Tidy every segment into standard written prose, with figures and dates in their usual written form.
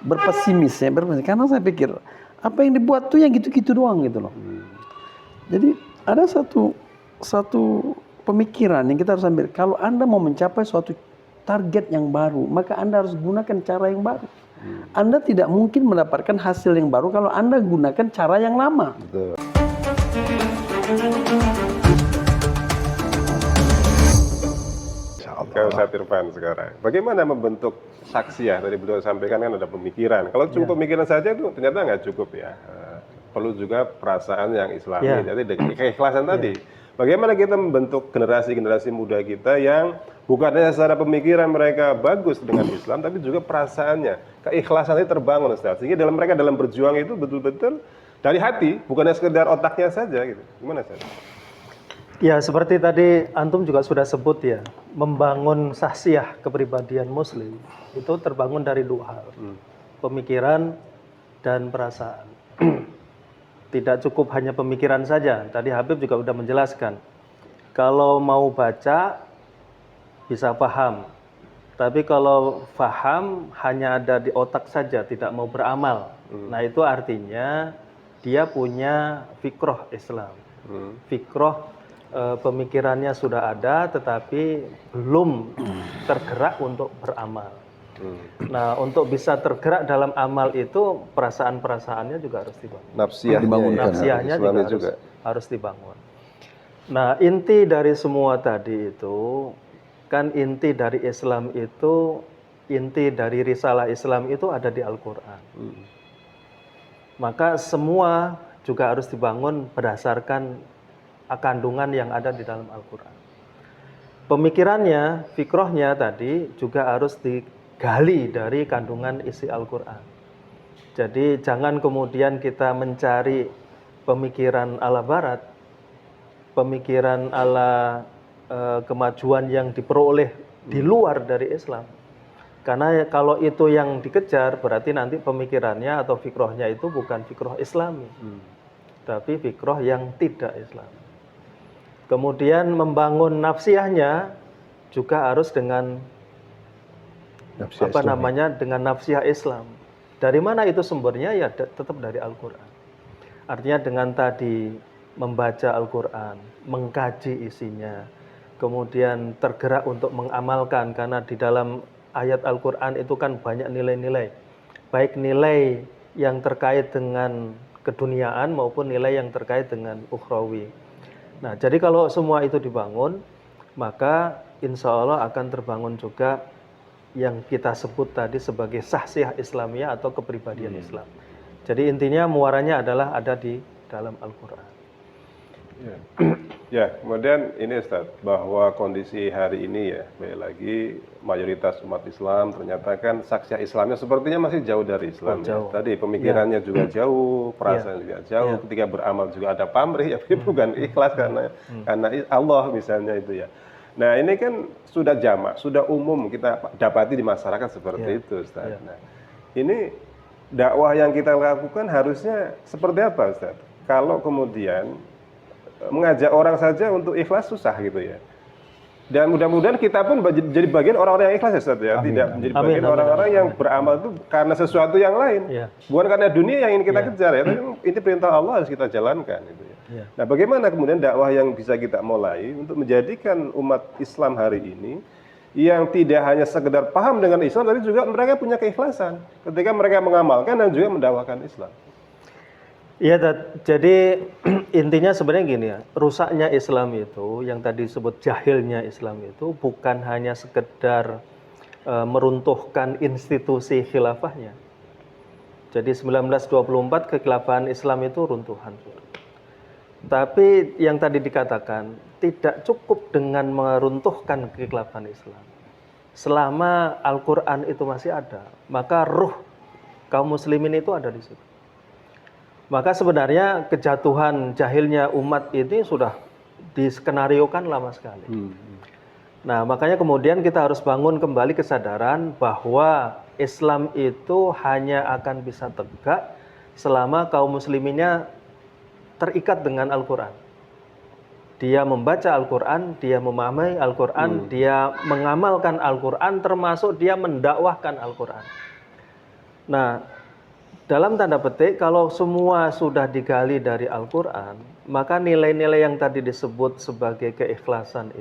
berpesimis ya, karena saya pikir apa yang dibuat tuh yang gitu-gitu doang gitu loh. Jadi ada satu pemikiran yang kita harus ambil. Kalau Anda mau mencapai suatu target yang baru, maka Anda harus gunakan cara yang baru. Anda tidak mungkin mendapatkan hasil yang baru kalau Anda gunakan cara yang lama. Betul. Kalau saya Irfan sekarang, bagaimana membentuk saksiyah? Tadi beliau sampaikan kan ada pemikiran. Kalau cukup pemikiran saja itu ternyata nggak cukup ya. Perlu juga perasaan yang Islami. Jadi dengan keikhlasan tadi. Bagaimana kita membentuk generasi-generasi muda kita yang bukan hanya secara pemikiran mereka bagus dengan Islam, tapi juga perasaannya, keikhlasannya terbangun, Ustaz. Sehingga mereka dalam berjuang itu betul-betul dari hati, bukannya sekedar otaknya saja gitu. Gimana, Ustaz? Ya, seperti tadi Antum juga sudah sebut ya, membangun sahsiah kepribadian Muslim itu terbangun dari dua hal, pemikiran dan perasaan. Tidak cukup hanya pemikiran saja. Tadi Habib juga sudah menjelaskan, kalau mau baca bisa paham, tapi kalau paham hanya ada di otak saja, tidak mau beramal. Nah itu artinya dia punya fikroh Islam, fikroh pemikirannya sudah ada, tetapi belum tergerak untuk beramal. Nah, untuk bisa tergerak dalam amal itu perasaan-perasaannya juga harus dibangun. Nafsiyahnya juga harus dibangun. Nah, inti dari semua tadi itu, kan inti dari Islam itu, inti dari risalah Islam itu ada di Al-Quran. Maka semua juga harus dibangun berdasarkan kandungan yang ada di dalam Al-Quran. Pemikirannya, fikrohnya tadi juga harus digali dari kandungan isi Al-Quran. Jadi jangan kemudian kita mencari pemikiran ala barat, pemikiran ala kemajuan yang diperoleh di luar dari Islam. Karena kalau itu yang dikejar, berarti nanti pemikirannya atau fikrohnya itu bukan fikroh Islami, tapi fikroh yang tidak Islami. Kemudian membangun nafsiyahnya juga harus dengan dengan nafsiyah Islam. Dari mana itu sumbernya? Ya tetap dari Al-Quran. Artinya dengan tadi membaca Al-Quran, mengkaji isinya, kemudian tergerak untuk mengamalkan, karena di dalam ayat Al-Quran itu kan banyak nilai-nilai, baik nilai yang terkait dengan keduniaan maupun nilai yang terkait dengan ukhrawi. Nah, jadi kalau semua itu dibangun, maka insya Allah akan terbangun juga yang kita sebut tadi sebagai sahsiah Islamiyah atau kepribadian Islam. Jadi intinya muaranya adalah ada di dalam Al-Quran. Ya, kemudian ini Ustaz, bahwa kondisi hari ini ya, baik lagi mayoritas umat Islam ternyata kan saksiyah Islamnya sepertinya masih jauh dari Islam. Jauh. Ya. Tadi pemikirannya juga jauh, perasaan juga jauh, ketika beramal juga ada pamrih, ya bukan ikhlas karena Allah misalnya itu ya. Nah ini kan sudah jamak, sudah umum kita dapati di masyarakat seperti itu Ustaz. Nah, ini dakwah yang kita lakukan harusnya seperti apa Ustaz? Kalau kemudian mengajak orang saja untuk ikhlas susah gitu ya. Dan mudah-mudahan kita pun jadi bagian orang-orang yang ikhlas ya Ustaz ya. Tidak menjadi bagian orang-orang yang beramal itu karena sesuatu yang lain. Bukan karena dunia yang ingin kita kejar ya, tapi ini perintah Allah harus kita jalankan gitu ya. Nah, bagaimana kemudian dakwah yang bisa kita mulai untuk menjadikan umat Islam hari ini yang tidak hanya sekedar paham dengan Islam, tapi juga mereka punya keikhlasan ketika mereka mengamalkan dan juga mendakwakan Islam. Iya, jadi intinya sebenarnya gini ya, rusaknya Islam itu, yang tadi disebut jahilnya Islam itu bukan hanya sekedar meruntuhkan institusi khilafahnya. Jadi 1924 kekhilafahan Islam itu runtuhan. Tapi yang tadi dikatakan, tidak cukup dengan meruntuhkan kekhilafahan Islam. Selama Al-Quran itu masih ada, maka ruh kaum muslimin itu ada di situ. Maka sebenarnya kejatuhan jahilnya umat ini sudah diskenariokan lama sekali. Nah, makanya kemudian kita harus bangun kembali kesadaran bahwa Islam itu hanya akan bisa tegak selama kaum musliminnya terikat dengan Al-Quran. Dia membaca Al-Quran, dia memahami Al-Quran, dia mengamalkan Al-Quran, termasuk dia mendakwahkan Al-Quran. Nah, dalam tanda petik, kalau semua sudah digali dari Al-Quran, maka nilai-nilai yang tadi disebut sebagai keikhlasan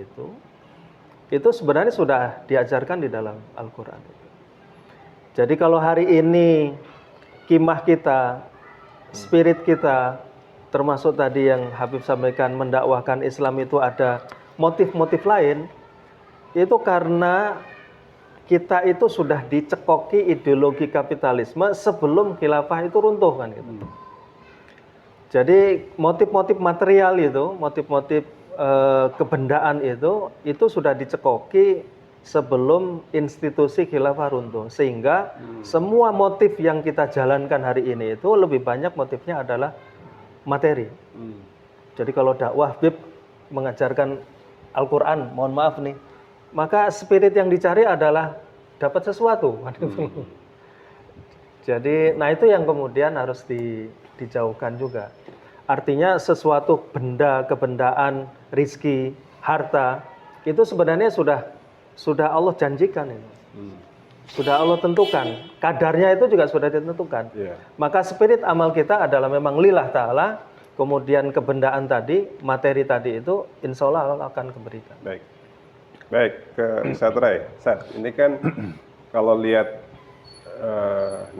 itu sebenarnya sudah diajarkan di dalam Al-Quran. Jadi kalau hari ini kimah kita, spirit kita, termasuk tadi yang Habib sampaikan mendakwahkan Islam itu ada motif-motif lain, itu karena kita itu sudah dicekoki ideologi kapitalisme sebelum khilafah itu runtuh kan gitu. Jadi motif-motif material itu, motif-motif kebendaan itu sudah dicekoki sebelum institusi khilafah runtuh, sehingga semua motif yang kita jalankan hari ini itu lebih banyak motifnya adalah materi. Jadi kalau dakwah Habib mengajarkan Al-Quran, mohon maaf nih, maka spirit yang dicari adalah dapat sesuatu. Jadi, nah itu yang kemudian harus dijauhkan juga. Artinya sesuatu benda, kebendaan, rizki, harta, itu sebenarnya sudah Allah janjikan itu. Sudah Allah tentukan. Kadarnya itu juga sudah ditentukan. Maka spirit amal kita adalah memang lillah ta'ala, kemudian kebendaan tadi, materi tadi itu insya Allah akan keberikan. Baik, ke Ustaz Rai. Ustaz, ini kan kalau lihat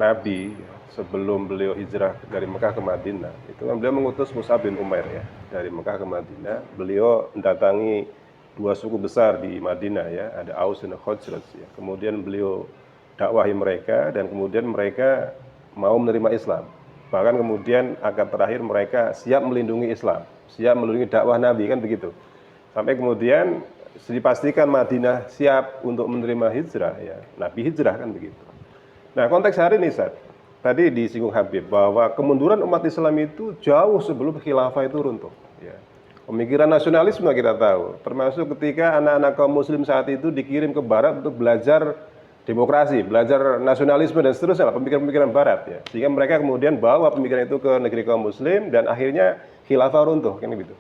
Nabi sebelum beliau hijrah dari Mekah ke Madinah, itu kan beliau mengutus Mus'ab bin Umair ya, dari Mekah ke Madinah. Beliau mendatangi dua suku besar di Madinah ya, ada Aus dan Khazraj ya. Kemudian beliau dakwahi mereka dan kemudian mereka mau menerima Islam. Bahkan kemudian akad terakhir mereka siap melindungi Islam, siap melindungi dakwah Nabi kan begitu. Sampai kemudian dipastikan Madinah siap untuk menerima hijrah ya. Nabi hijrah kan begitu. Nah, konteks hari ini Ustaz, tadi disinggung Habib bahwa kemunduran umat Islam itu jauh sebelum khilafah itu runtuh ya. Pemikiran nasionalisme kita tahu, termasuk ketika anak-anak kaum muslim saat itu dikirim ke barat untuk belajar demokrasi, belajar nasionalisme dan seterusnya, pemikiran-pemikiran barat ya. Sehingga mereka kemudian bawa pemikiran itu ke negeri kaum muslim dan akhirnya khilafah runtuh kan begitu.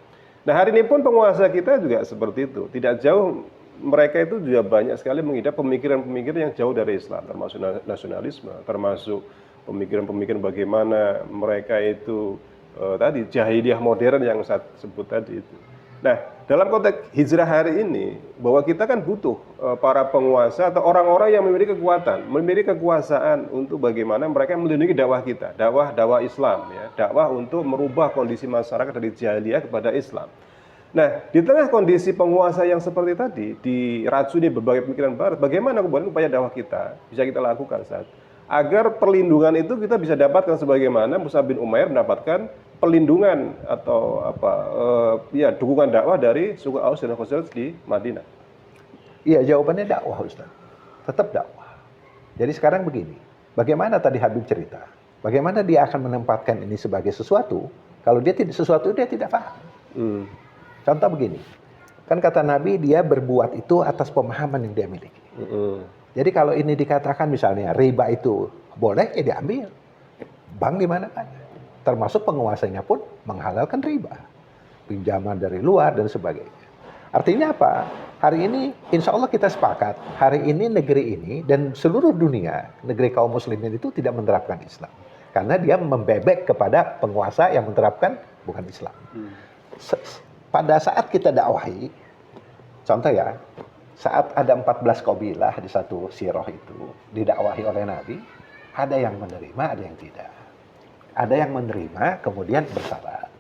Nah, hari ini pun penguasa kita juga seperti itu. Tidak jauh mereka itu juga banyak sekali mengidap pemikiran-pemikiran yang jauh dari Islam, termasuk nasionalisme, termasuk pemikiran-pemikiran bagaimana mereka itu tadi jahiliyah modern yang saya sebut tadi itu. Nah, dalam konteks hijrah hari ini, bahwa kita kan butuh para penguasa atau orang-orang yang memiliki kekuatan, memiliki kekuasaan untuk bagaimana mereka melindungi dakwah kita, dakwah Islam, ya, dakwah untuk merubah kondisi masyarakat dari jahiliyah kepada Islam. Nah, di tengah kondisi penguasa yang seperti tadi, diracuni berbagai pemikiran barat, bagaimana kemudian upaya dakwah kita bisa kita lakukan saat agar perlindungan itu kita bisa dapatkan sebagaimana Mus'ab bin Umair mendapatkan perlindungan atau dukungan dakwah dari suku Aus dan Khazraj di Madinah. Iya, jawabannya dakwah Ustaz. Tetap dakwah. Jadi sekarang begini, bagaimana tadi Habib cerita, bagaimana dia akan menempatkan ini sebagai sesuatu, kalau dia tidak sesuatu dia tidak paham. Contoh begini, kan kata Nabi dia berbuat itu atas pemahaman yang dia miliki. Jadi kalau ini dikatakan misalnya riba itu boleh, ya diambil. Bank di mana aja. Termasuk penguasanya pun menghalalkan riba. Pinjaman dari luar dan sebagainya. Artinya apa? Hari ini insya Allah kita sepakat, hari ini negeri ini dan seluruh dunia, negeri kaum muslimin itu tidak menerapkan Islam. Karena dia membebek kepada penguasa yang menerapkan bukan Islam. Pada saat kita dakwahi, contoh ya, saat ada 14 kabilah di satu sirah itu didakwahi oleh Nabi, ada yang menerima, ada yang tidak. Ada yang menerima, kemudian bersabar.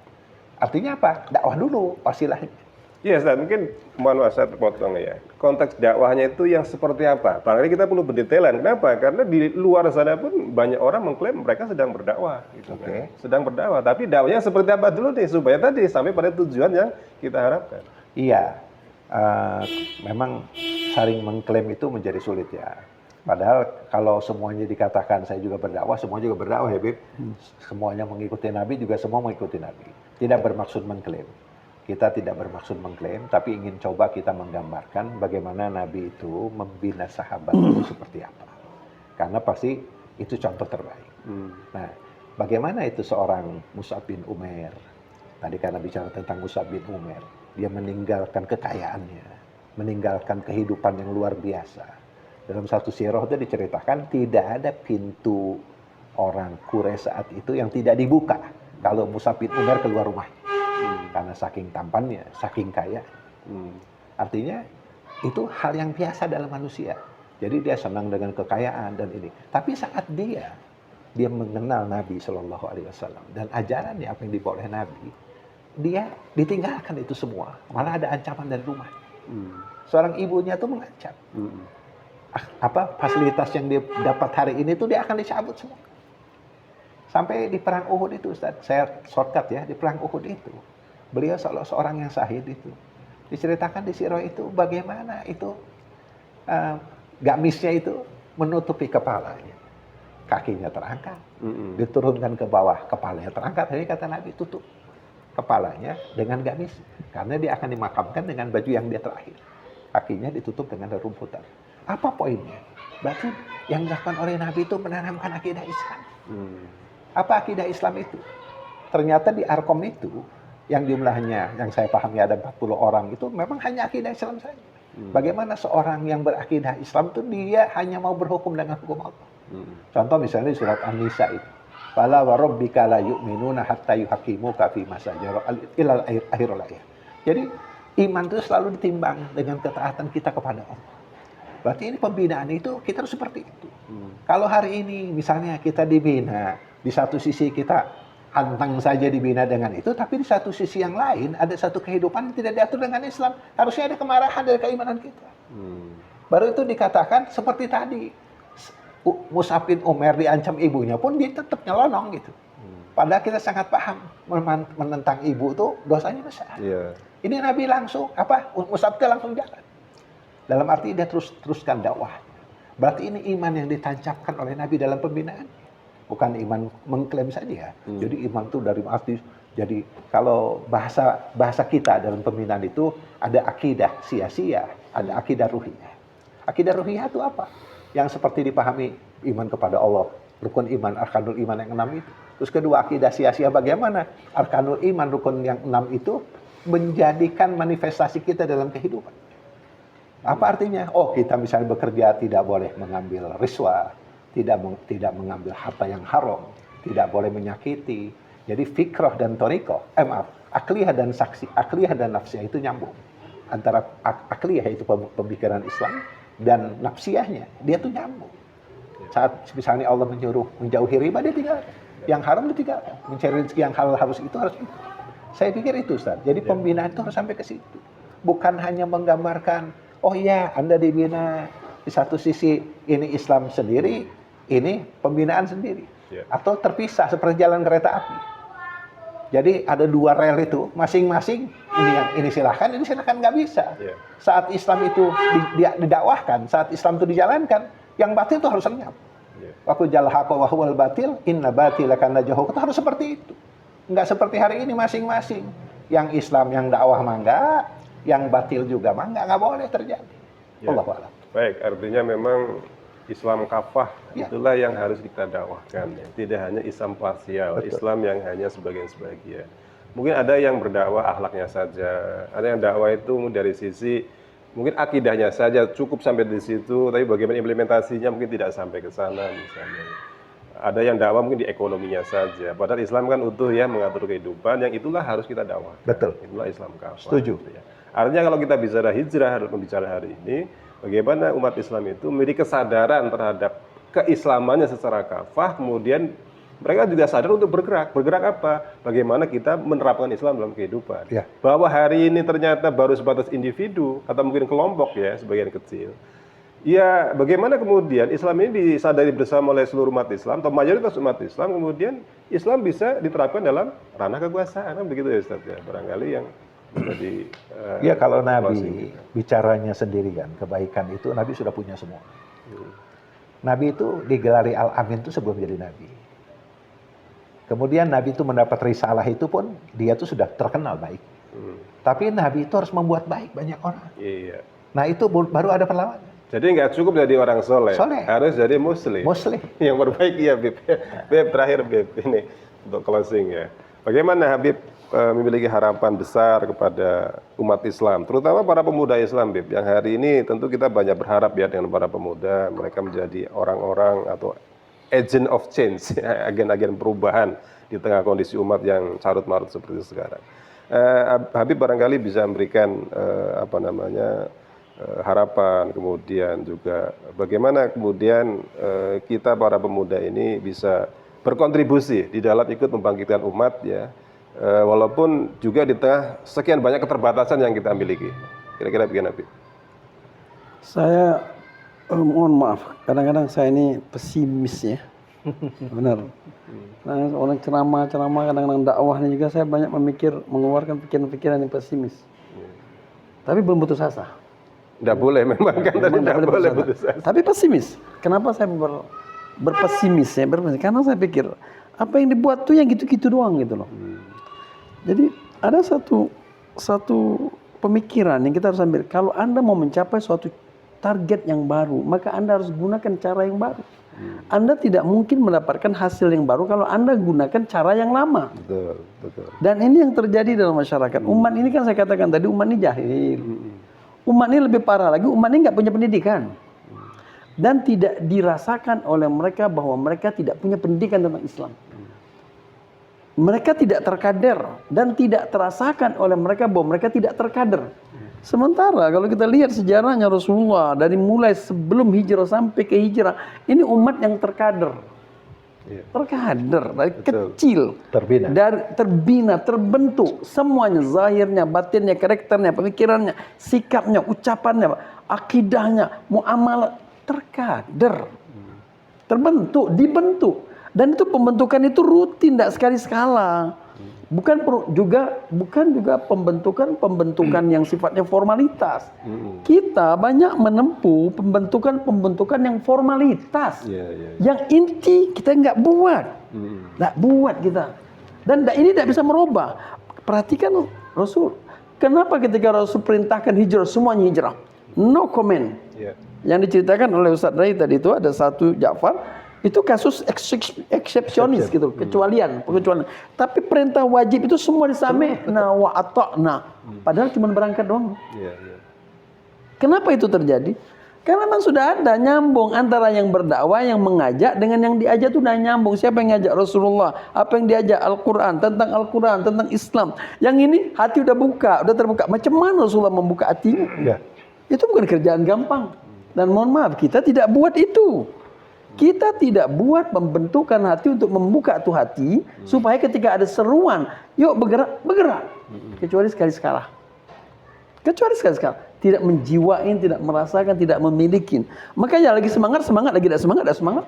Artinya apa? Dakwah dulu, wasilahnya. Iya, Ustaz, mungkin mohon maaf saya terpotong ya. Konteks dakwahnya itu yang seperti apa? Barangkali kita perlu berdetailan. Kenapa? Karena di luar sana pun banyak orang mengklaim mereka sedang berdakwah. Gitu, kan? Sedang berdakwah. Tapi dakwahnya seperti apa dulu nih? Supaya tadi sampai pada tujuan yang kita harapkan. Iya, memang saling mengklaim itu menjadi sulit ya. Padahal kalau semuanya dikatakan saya juga berdakwah, semua juga berdakwah ya Bib. Semuanya mengikuti Nabi, juga semua mengikuti Nabi. Tidak bermaksud mengklaim. Kita tidak bermaksud mengklaim, tapi ingin coba kita menggambarkan bagaimana Nabi itu membina sahabat itu seperti apa. Karena pasti itu contoh terbaik. Nah, bagaimana itu seorang Mus'ab bin Umair. Tadi karena bicara tentang Mus'ab bin Umair. Dia meninggalkan kekayaannya, meninggalkan kehidupan yang luar biasa. Dalam satu sirah itu diceritakan tidak ada pintu orang Quraisy saat itu yang tidak dibuka kalau Mus'ab bin Umair keluar rumah. Karena saking tampannya, saking kaya. Artinya itu hal yang biasa dalam manusia. Jadi dia senang dengan kekayaan dan ini. Tapi saat dia mengenal Nabi Shallallahu Alaihi Wasallam dan ajarannya apa yang dibawa oleh Nabi, dia ditinggalkan itu semua. Malah ada ancaman dari rumah. Seorang ibunya tuh mengancam. Apa fasilitas yang dia dapat hari ini tuh dia akan dicabut semua. Sampai di perang Uhud itu, Ustaz, saya shortcut ya, di perang Uhud itu, beliau seorang yang syahid itu. Diceritakan di sirah itu bagaimana itu gamisnya itu menutupi kepalanya. Kakinya terangkat, diturunkan ke bawah, kepalanya terangkat. Jadi kata Nabi, tutup kepalanya dengan gamis. Karena dia akan dimakamkan dengan baju yang dia terakhir. Kakinya ditutup dengan rumputan. Apa poinnya? Berarti yang dilakukan oleh Nabi itu menanamkan akidah Islam. Apa akidah Islam itu? Ternyata di Arkom itu, yang jumlahnya, yang saya pahami ada 40 orang, itu memang hanya akidah Islam saja. Bagaimana seorang yang berakidah Islam itu dia hanya mau berhukum dengan hukum Allah. Contoh misalnya di surat An-Nisa itu. Fala wa rabbika la yu'minuna hatta yuhakimuka fi ma shajara ila akhirul ayat. Jadi iman itu selalu ditimbang dengan ketaatan kita kepada Allah. Berarti ini pembinaan itu kita harus seperti itu. Kalau hari ini misalnya kita dibina, di satu sisi kita antang saja dibina dengan itu, tapi di satu sisi yang lain ada satu kehidupan yang tidak diatur dengan Islam. Harusnya ada kemarahan dari keimanan kita. Baru itu dikatakan seperti tadi, Mus'ab bin Umair diancam ibunya pun dia tetap nyelonong gitu. Padahal kita sangat paham menentang ibu itu dosanya besar. Ini Nabi langsung Mus'ab itu langsung jalan. Dalam arti dia teruskan dakwah. Berarti ini iman yang ditancapkan oleh Nabi dalam pembinaan. Bukan iman mengklaim saja. Jadi iman itu dari arti. Jadi kalau bahasa kita dalam pembinaan itu ada akidah sia-sia, ada akidah ruhiyah. Akidah ruhiyah itu apa? Yang seperti dipahami iman kepada Allah, rukun iman, arkanul iman yang 6 itu. Terus kedua, akidah sia-sia bagaimana? Arkanul iman, rukun yang 6 itu menjadikan manifestasi kita dalam kehidupan. Apa artinya? Oh, kita misalnya bekerja tidak boleh mengambil riswah, tidak mengambil harta yang haram, tidak boleh menyakiti. Jadi fikrah dan thariqah, akliyah dan saksi, akliyah dan nafsiyah itu nyambung. Antara akliyah itu pemikiran Islam dan nafsiyahnya, dia tuh nyambung. Saat misalnya Allah menyuruh menjauhi riba, dia tinggalkan. Yang haram ditinggalkan. Mencari rezeki yang halal harus itu, harus itu. Saya pikir itu, Ustaz. Jadi pembinaan itu harus sampai ke situ. Bukan hanya menggambarkan, oh iya, Anda dibina di satu sisi ini Islam sendiri, ini pembinaan sendiri. Atau terpisah seperti jalan kereta api. Jadi ada 2 rel itu, masing-masing ini silahkan nggak bisa. Saat Islam itu didakwahkan, saat Islam itu dijalankan, yang batil itu harus lenyap. Waktu jalhaqa wa huwal batil, inna batila kana jahuq, itu harus seperti itu. Nggak seperti hari ini masing-masing. Yang Islam yang dakwah mangga, yang batil juga mangga, nggak boleh terjadi. Allahu a'lam. Baik, artinya memang Islam kafah itulah yang harus kita dakwahkan. Tidak hanya Islam parsial, Islam yang hanya sebagian-sebagian. Mungkin ada yang berdakwah akhlaknya saja, ada yang dakwah itu dari sisi mungkin akidahnya saja cukup sampai di situ, tapi bagaimana implementasinya mungkin tidak sampai ke sana misalnya. Ada yang dakwah mungkin di ekonominya saja. Padahal Islam kan utuh ya, mengatur kehidupan, yang itulah harus kita dakwah. Betul. Itulah Islam kafah. Setuju. Gitu ya. Artinya kalau kita bicara hijrah, harus membicara hari ini, bagaimana umat Islam itu memiliki kesadaran terhadap keislamannya secara kafah, kemudian mereka juga sadar untuk bergerak. Bergerak apa? Bagaimana kita menerapkan Islam dalam kehidupan. Bahwa hari ini ternyata baru sebatas individu, atau mungkin kelompok ya, sebagian kecil. Ya, bagaimana kemudian Islam ini disadari bersama oleh seluruh umat Islam, atau mayoritas umat Islam, kemudian Islam bisa diterapkan dalam ranah kekuasaan. Begitu ya Ustaz ya, barangkali yang jadi ya kalau Nabi bicaranya sendirian, kebaikan itu Nabi sudah punya semua. Nabi itu digelari Al-Amin itu sebelum jadi Nabi. Kemudian Nabi itu mendapat risalah itu pun dia tuh sudah terkenal baik. Tapi Nabi itu harus membuat baik banyak orang. Nah itu baru ada perlawanan. Jadi nggak cukup jadi orang soleh, harus jadi muslim. Muslim. Yang berbaik ya, Beb. Beb terakhir Beb ini untuk closing ya. Bagaimana Habib memiliki harapan besar kepada umat Islam, terutama para pemuda Islam, Habib, yang hari ini tentu kita banyak berharap ya dengan para pemuda, mereka menjadi orang-orang atau agent of change, agen-agen perubahan di tengah kondisi umat yang carut-marut seperti sekarang. Habib barangkali bisa memberikan harapan, kemudian juga bagaimana kemudian kita para pemuda ini bisa berkontribusi di dalam ikut membangkitkan umat ya, walaupun juga di tengah sekian banyak keterbatasan yang kita miliki. Kira-kira begini, Habib. Saya mohon maaf, kadang-kadang saya ini pesimis ya. Benar. Nah, orang ceramah kadang-kadang dakwahnya juga saya banyak mengeluarkan pikiran-pikiran yang pesimis. Tapi belum putus asa. Tidak boleh memang kan, tidak boleh putus asa. Tapi pesimis. Kenapa saya berpesimis ya? Karena saya pikir apa yang dibuat tuh yang gitu-gitu doang gitu loh. Jadi ada satu pemikiran yang kita harus ambil. Kalau Anda mau mencapai suatu target yang baru, maka Anda harus gunakan cara yang baru. Anda tidak mungkin mendapatkan hasil yang baru kalau Anda gunakan cara yang lama. Betul, betul. Dan ini yang terjadi dalam masyarakat. Umat ini kan saya katakan tadi, umat ini jahil. Umat ini lebih parah lagi, umat ini nggak punya pendidikan. Dan tidak dirasakan oleh mereka bahwa mereka tidak punya pendidikan tentang Islam. Mereka tidak terkader dan tidak terasakan oleh mereka bahwa mereka tidak terkader. Sementara kalau kita lihat sejarahnya Rasulullah dari mulai sebelum hijrah sampai ke hijrah, ini umat yang terkader. Terkader dari kecil, terbina, terbentuk semuanya, zahirnya, batinnya, karakternya, pemikirannya, sikapnya, ucapannya, akidahnya, muamalah, terkader, terbentuk, dibentuk. Dan itu pembentukan itu rutin, tidak sekali sekala. Bukan juga pembentukan yang sifatnya formalitas. Kita banyak menempuh pembentukan yang formalitas. Yang inti kita nggak buat. Nggak buat kita. Dan ini tidak bisa merubah. Perhatikan Rasul. Kenapa ketika Rasul perintahkan hijrah, semuanya hijrah? No comment. Yang diceritakan oleh Ustaz Rai tadi itu ada satu Ja'far. Itu kasus eksepsionis gitu, pengecualian. Tapi perintah wajib itu semua disami'na wa ata'na. Padahal cuma berangkat doang. Kenapa itu terjadi? Karena memang sudah ada nyambung antara yang berdakwah, yang mengajak dengan yang diajak itu udah nyambung. Siapa yang ngajak Rasulullah? Apa yang diajak Al-Quran, tentang Islam. Yang ini hati udah terbuka. Macam mana Rasulullah membuka hatinya? Itu bukan kerjaan gampang. Dan mohon maaf, kita tidak buat itu. Kita tidak buat pembentukan hati untuk membuka tuh hati supaya ketika ada seruan, yuk bergerak. Kecuali sekali-sekala. Tidak menjiwain, tidak merasakan, tidak memiliki. Makanya lagi semangat, lagi tidak semangat.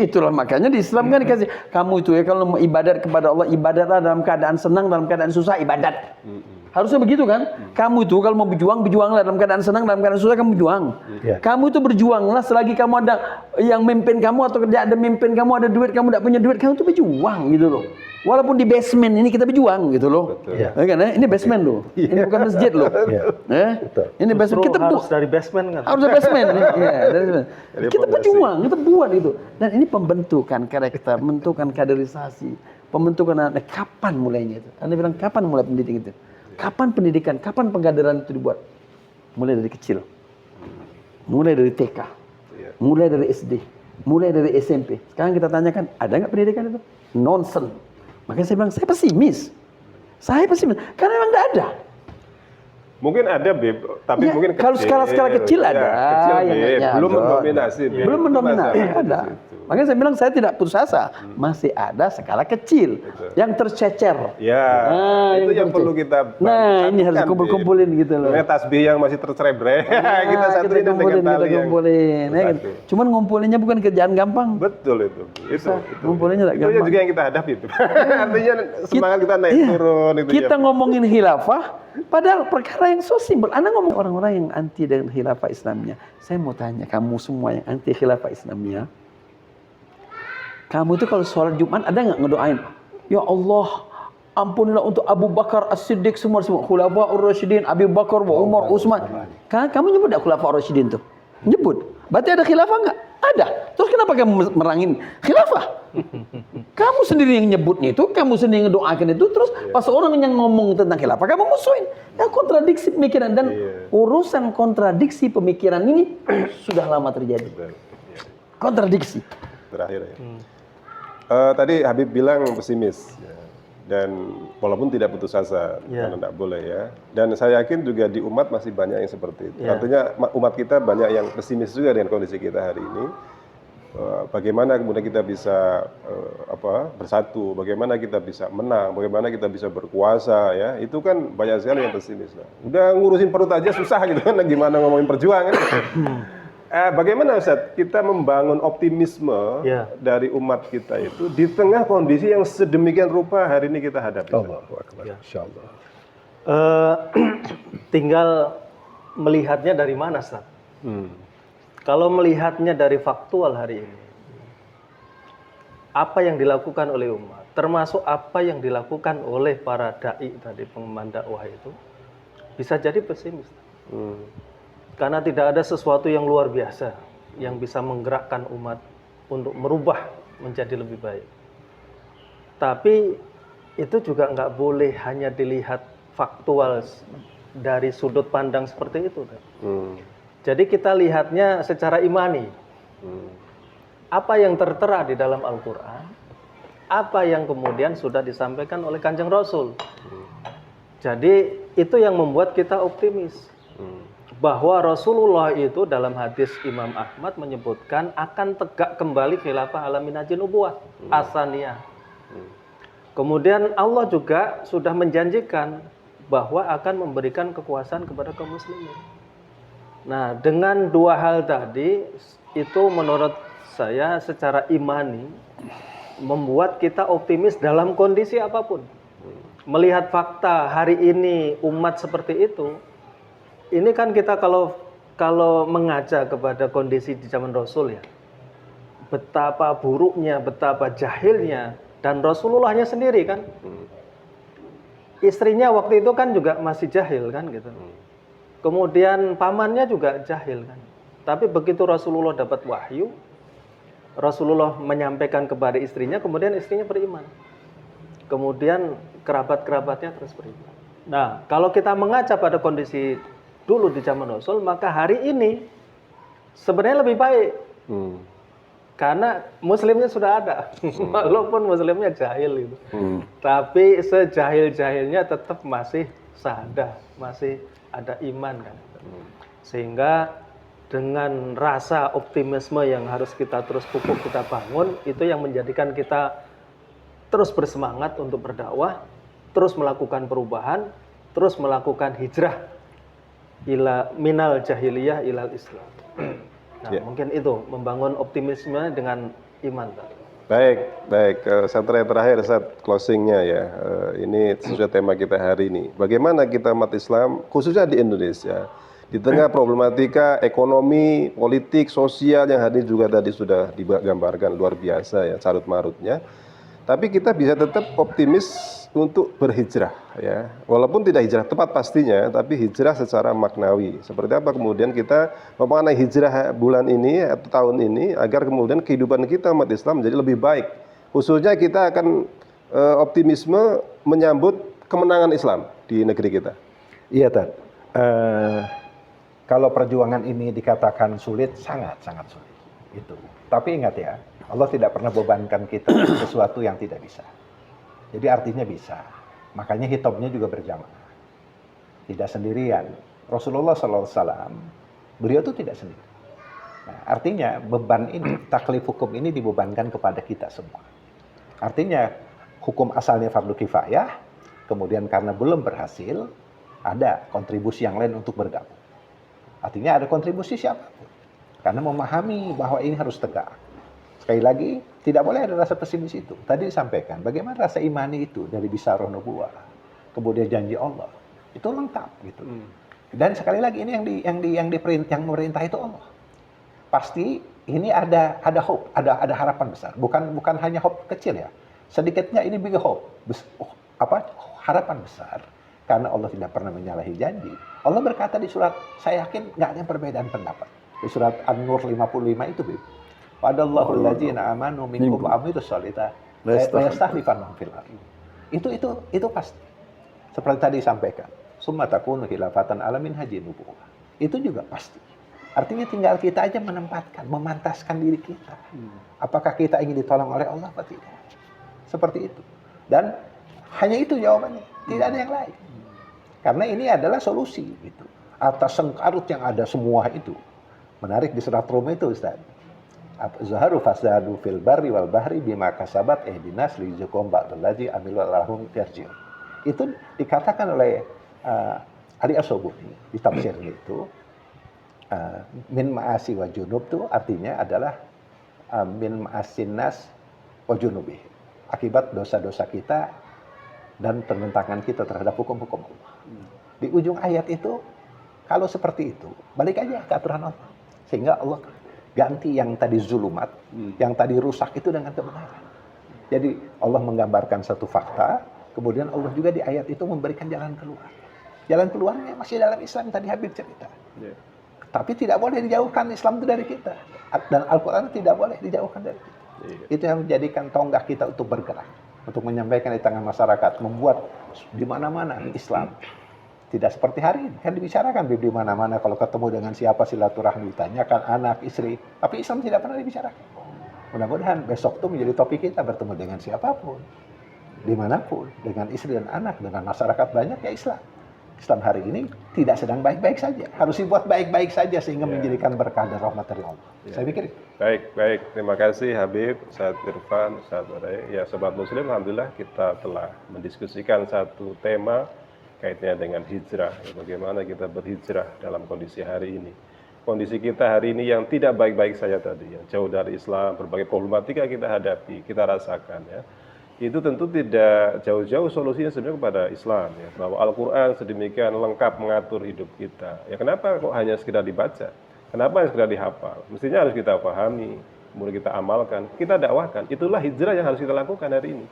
Itulah makanya di Islam kan dikasih, kamu itu ya kalau mau ibadat kepada Allah, ibadatlah dalam keadaan senang, dalam keadaan susah, ibadat. Harusnya begitu kan? Kamu itu kalau mau berjuanglah dalam keadaan senang, dalam keadaan susah kamu berjuang. Kamu itu berjuanglah selagi kamu ada yang memimpin kamu atau kerja ada memimpin kamu, ada duit, kamu tidak punya duit, kamu itu berjuang gitu loh. Walaupun di basement ini kita berjuang gitu loh. Ini basement loh. Ini bukan masjid loh. Ini basement. Kita harus dari basement kan. Harus dari basement. Dari basement. Kita berjuang, kita buat itu. Dan ini pembentukan karakter, pembentukan kaderisasi, pembentukan anak. Kapan mulainya itu? Anda bilang kapan mulai pendidikan itu? Kapan pendidikan, kapan pengkaderan itu dibuat? Mulai dari kecil. Mulai dari TK. Mulai dari SD. Mulai dari SMP. Sekarang kita tanyakan, ada nggak pendidikan itu? Nonsense. Makanya saya bilang, saya pesimis. Karena memang nggak ada. Mungkin ada, Beb, tapi mungkin kalau skala kecil ada. Belum mendominasi. Belum mendominasi, ada. Makanya saya bilang saya tidak putus asa. Masih ada skala kecil yang tercecer. Itu yang perlu kita ini harus kumpul-kumpulin gitu loh. Tasbih yang masih tercebre. Kita satuin dengan tali yang kumpulin. Cuman ngumpulinnya bukan kerjaan gampang. Betul itu. Ngumpulinnya tidak gampang. Itu juga yang kita hadapi itu. Artinya semangat kita naik turun itu. Kita ngomongin khilafah, padahal perkara yang so simpel. Anda ngomong orang-orang yang anti dengan khilafah Islamnya. Saya mau tanya kamu semua yang anti khilafah Islamnya. Kamu itu kalau sholat Jumat ada nggak ngedoain? Ya Allah, ampunilah untuk Abu Bakar As-Siddiq semua Khulafaur Rasyidin, Abu Bakar, Umar, Utsman. Kamu nyebut enggak Khulafaur Rasyidin tuh? Nyebut. Berarti ada khilafah enggak? Ada. Terus kenapa kamu merangin khilafah? Kamu sendiri yang nyebutnya itu, kamu sendiri yang ngedoakan itu, terus pas orang yang ngomong tentang khilafah, kamu musuhin. Ya kontradiksi pemikiran, dan urusan kontradiksi pemikiran ini sudah lama terjadi. Kontradiksi. Terakhir ya. Tadi Habib bilang pesimis, ya. Dan walaupun tidak putus asa, karena tidak boleh ya. Dan saya yakin juga di umat masih banyak yang seperti itu. Artinya umat kita banyak yang pesimis juga dengan kondisi kita hari ini. Bagaimana kemudian kita bisa bersatu, bagaimana kita bisa menang, bagaimana kita bisa berkuasa ya. Itu kan banyak sekali yang pesimis. Nah, udah ngurusin perut aja susah gitu kan, gimana ngomongin perjuangan. Bagaimana Ustaz kita membangun optimisme dari umat kita itu di tengah kondisi yang sedemikian rupa hari ini kita hadapi? Allahu Akbar. Insyaallah. Tinggal melihatnya dari mana, Ustaz? Kalau melihatnya dari faktual hari ini, apa yang dilakukan oleh umat, termasuk apa yang dilakukan oleh para dai tadi, pengemban dakwah itu, bisa jadi pesimis. Karena tidak ada sesuatu yang luar biasa yang bisa menggerakkan umat untuk merubah menjadi lebih baik. Tapi itu juga nggak boleh hanya dilihat faktual dari sudut pandang seperti itu. Jadi kita lihatnya secara imani. Apa yang tertera di dalam Al-Quran, apa yang kemudian sudah disampaikan oleh Kanjeng Rasul. Jadi itu yang membuat kita optimis. Bahwa Rasulullah itu dalam hadis Imam Ahmad menyebutkan akan tegak kembali khilafah ala minhajin nubuwah asaniyah. Kemudian Allah juga sudah menjanjikan bahwa akan memberikan kekuasaan kepada kaum muslimin. Nah, dengan dua hal tadi itu menurut saya secara imani membuat kita optimis dalam kondisi apapun. Melihat fakta hari ini umat seperti itu, ini kan kita kalau mengaca kepada kondisi di zaman Rasul ya, betapa buruknya, betapa jahilnya, dan Rasulullahnya sendiri kan, istrinya waktu itu kan juga masih jahil kan gitu. Kemudian pamannya juga jahil kan. Tapi begitu Rasulullah dapat wahyu, Rasulullah menyampaikan kepada istrinya, kemudian istrinya beriman. Kemudian kerabat-kerabatnya terus beriman. Nah, kalau kita mengaca pada kondisi dulu di zaman Rasul, maka hari ini sebenarnya lebih baik. Karena muslimnya sudah ada. Walaupun muslimnya jahil itu. Tapi sejahil-jahilnya tetap masih syahadah, masih ada iman kan. Sehingga dengan rasa optimisme yang harus kita terus pupuk, kita bangun, itu yang menjadikan kita terus bersemangat untuk berdakwah, terus melakukan perubahan, terus melakukan hijrah ila minal jahiliyah ilal Islam. Nah, mungkin itu membangun optimisme dengan iman. Baik. Saya terakhir saat closingnya ya. Ini sesuai tema kita hari ini. Bagaimana kita umat Islam, khususnya di Indonesia, di tengah problematika ekonomi, politik, sosial yang hari ini juga tadi sudah digambarkan luar biasa ya, carut marutnya. Tapi kita bisa tetap optimis untuk berhijrah ya. Walaupun tidak hijrah tepat pastinya, tapi hijrah secara maknawi. Seperti apa kemudian kita memaknai hijrah bulan ini atau tahun ini agar kemudian kehidupan kita umat Islam menjadi lebih baik. Khususnya kita akan optimisme menyambut kemenangan Islam di negeri kita. Iya, Tad. Kalau perjuangan ini dikatakan sulit, sangat sulit. Itu. Tapi ingat ya, Allah tidak pernah bebankan kita sesuatu yang tidak bisa. Jadi artinya bisa. Makanya hitamnya juga berjamaah. Tidak sendirian. Rasulullah SAW, beliau itu tidak sendiri. Nah, artinya beban ini, taklif hukum ini dibebankan kepada kita semua. Artinya hukum asalnya fardu kifayah, kemudian karena belum berhasil, ada kontribusi yang lain untuk bergabung. Artinya ada kontribusi siapapun. Karena memahami bahwa ini harus tegak. Sekali lagi, tidak boleh ada rasa pesimis itu. Tadi disampaikan, bagaimana rasa imani itu dari bisyarah nubuwah, kemudian janji Allah, itu lengkap gitu. Dan sekali lagi ini yang memerintah itu Allah. Pasti ini ada hope, ada harapan besar. Bukan hanya hope kecil ya. Sedikitnya ini big hope, harapan besar. Karena Allah tidak pernah menyalahi janji. Allah berkata di surat, saya yakin nggak ada perbedaan pendapat. Di surat An-Nur 55 itu, Wadallahu alladzina amanu minkum wa amilus sholihat la yastakhlifannahum fil ardh. Itu pasti. Seperti tadi disampaikan, summa takunu khilafatan ala minhajin nubuwah. Itu juga pasti. Artinya tinggal kita aja menempatkan, memantaskan diri kita. Apakah kita ingin ditolong oleh Allah atau tidak? Seperti itu. Dan hanya itu jawabannya, tidak ada yang lain. Karena ini adalah solusi gitu. Atas sengkarut yang ada semua itu. Menarik di surat Rum itu, Ustaz. Zaharu fasadu fil barri wal bahri bima kasabat ihdinas lijukum ba'dallazi amilu lahum yarji'un. Itu dikatakan oleh Ali As-Sobuni di tafsirnya itu, min ma'asi wa junub itu artinya adalah min ma'asin nas wa junubih. Akibat dosa-dosa kita dan penentangan kita terhadap hukum-hukum Allah. Di ujung ayat itu, kalau seperti itu, balik aja ke aturan Allah. Sehingga Allah ganti yang tadi zulumat, yang tadi rusak itu dengan kebenaran. Jadi Allah menggambarkan satu fakta, kemudian Allah juga di ayat itu memberikan jalan keluar. Jalan keluarnya masih dalam Islam, tadi Habib cerita. Tapi tidak boleh dijauhkan Islam itu dari kita. Dan Al-Quran tidak boleh dijauhkan dari kita. Itu yang menjadikan tonggak kita untuk bergerak. Untuk menyampaikan di tengah masyarakat. Membuat di mana-mana Islam. Tidak seperti hari ini. Kan dibicarakan di mana-mana kalau ketemu dengan siapa silaturahmi. Ditanyakan anak, istri. Tapi Islam tidak pernah dibicarakan. Mudah-mudahan besok itu menjadi topik kita bertemu dengan siapapun. Dimanapun. Dengan istri dan anak. Dengan masyarakat banyak ya Islam. Islam hari ini tidak sedang baik-baik saja. Harus dibuat baik-baik saja sehingga menjadikan berkah dan rahmat dari Allah. Saya pikir. Baik. Terima kasih Habib, Ustaz Irfan, Ustaz Barai. Ya, Sobat Muslim, Alhamdulillah kita telah mendiskusikan satu tema kaitannya dengan hijrah. Ya, bagaimana kita berhijrah dalam kondisi hari ini. Kondisi kita hari ini yang tidak baik-baik saja tadi. Yang jauh dari Islam, berbagai problematika kita hadapi, kita rasakan ya. Itu tentu tidak jauh-jauh solusinya sebenarnya kepada Islam ya, bahwa Al-Quran sedemikian lengkap mengatur hidup kita ya. Kenapa kok hanya sekedar dibaca, kenapa hanya sekedar dihafal? Mestinya harus kita pahami, kemudian kita amalkan, kita dakwahkan. Itulah hijrah yang harus kita lakukan hari ini.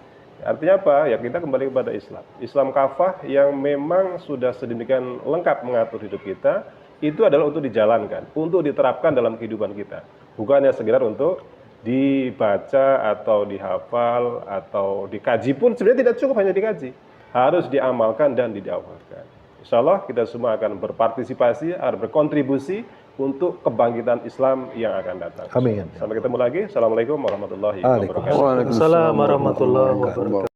Artinya apa? Ya kita kembali kepada Islam, Islam kafah yang memang sudah sedemikian lengkap mengatur hidup kita. Itu adalah untuk dijalankan, untuk diterapkan dalam kehidupan kita, bukannya sekedar untuk dibaca atau dihafal atau dikaji pun sebenarnya tidak cukup hanya dikaji, harus diamalkan dan didakwahkan. Insya Allah kita semua akan berpartisipasi, akan berkontribusi untuk kebangkitan Islam yang akan datang. Amin. Sampai ketemu lagi. Assalamualaikum warahmatullahi wabarakatuh. Waalaikumsalam warahmatullahi wabarakatuh.